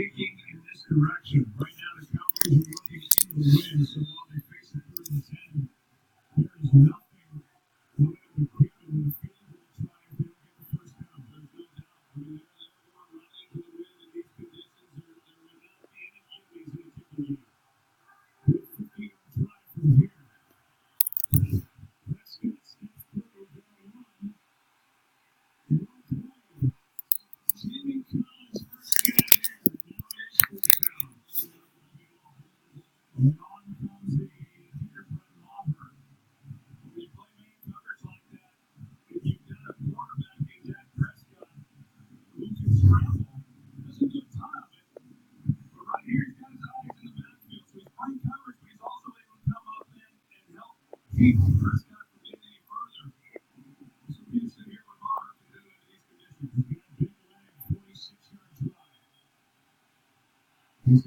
kicking in this direction. Right now, the Cowboys are looking into the win, so while they face the 3rd and 10, there is nothing no matter the field goal try if they don't get the first down. There's no doubt. I mean, they're going right into the win in these conditions. There would not be any enemies in a kicking game. With 15 on try from here. Prescott steps forward down one. Jamie Collins first get in there. Now it's first down. And on comes the kicker from Auburn. When you play man coverage like that, if you've got a quarterback in Dak Prescott who can scramble, does a good time of it. But right here, he's got his eyes in the backfield, so he's playing coverage, but he's also able to come up and help keep Prescott from getting any further. So we can sit here with Auburn to do it in these conditions. He's got a big leg, 46-yard drive. He's